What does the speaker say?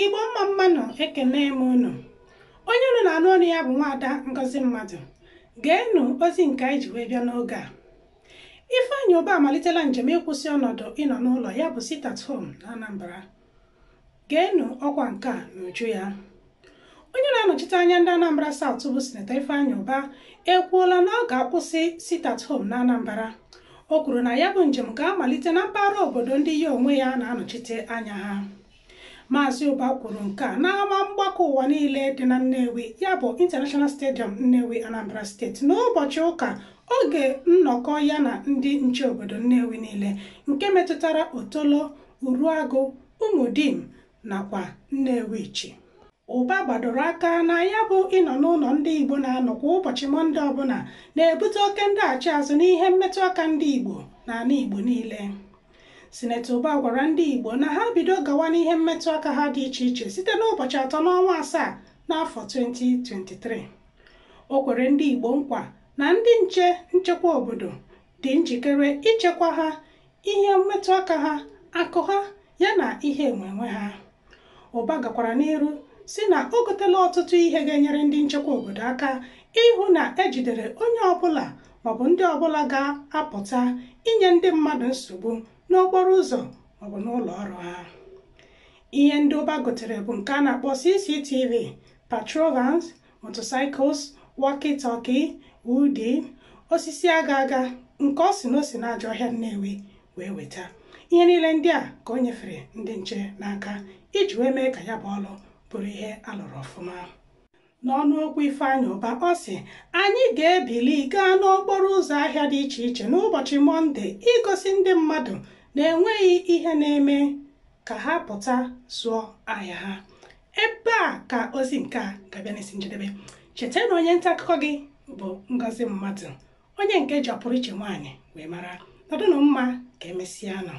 Igbo mmanụ ekene m unu. Onye unu na-anụ ọnụ ya bụ Nwaada Ngozi Mmadụ. Geenụ ozi nke anyị ji wee bịa n'oge a. Ifeanyi Ụba amalitela njem ịkwụsị ọnọdụ ịnọ n'ụlọ ya bụ sit at home na Anambra. Geenụ ọkwa nke a n'uju ya. Onye na-anọchite anya ndị Anambra South bụ Sinetọ Ifeanyi Ụba ekwuola na ọ ga-akwụsị sit at home na Anambra. O kwuru na ya bụ njem ga-amalite na mpaghara obodo ndị ya onwe ya na-anọchite anya ha. Maazị Ụba kwuru nke a n'ama mgbakọ ụwa niile dị na Nnewi, ya bụ International Stadium Nnewi, Anambra Steeti, n'ụbọchị ụka oge nnọkọ ya na ndị nche obodo Nnewi niile nke metụtara Otolo, Uruagụ, Umudim nakwa Nnewichi. Ụba gbadoro aka na ya bụ ịnọ n'ụlọ ndị Igbo na-anọ kwa ụbọchị Mọnde ọbụla na-ebute oke ndaghachi azụ n'ihe mmetụ aka ndị Igbo na ala Igbo niile. Sinetọ Ụba gwara ndị Igbo na ha bido gawa n'ihe mmetụ aka ha dị iche iche site n'ụbọchị 3 n'ọnwa 7 n'afọ 2023. O kwere ndị Igbo nkwa na ndị nchekwa obodo dị njikere ichekwa ha, ihe mmetụ aka ha, akụ ha yana ihe enwenwe ha. Ụba gakwara n'iru si na o gotela ọtụtụ ihe ga-enyere ndị nchekwa obodo aka ịhụ na ejidere onye ọbụla maọbụ ndị ọbụla ga-apụta inye ndị mmadụ nsogbu n'okporo ụzọ maọbụ n'ụlọ ọrụ ha. Ihe ndị Ụba gotere bụ nke a na-akpọ CCTV, patrol vans, motorcycles, walkie-talkie, woody, osisi aga nke ọ si n'osi na-ajọ ọhịa Nnewi wee weta. Ihe niile ndị a ka o nyefere ndị nche n'aka iji wee mee ka ya bụ ọlụ bụrụ ihe alụrụ ọfụma. N'ọnụ okwu Ifeanyi Ụba, ọ sị, anyị ga-ebili gaa n'okporo ụzọ ahịa dị iche iche n'ụbọchị Mọnde igosi ndị mmadụ na enweghị ihe na-eme ka ha pụta zụọ ahịa ha. Ebe a ka ozi nke a ga-abịa n'isi njedebe. Cheta na onye nta akụkọ gị bụ Ngozi Mmadụ, onye nke ji ọpụrụ iche nwaanyị wee mara. Nọdụnụ mma ka emesịa nọ.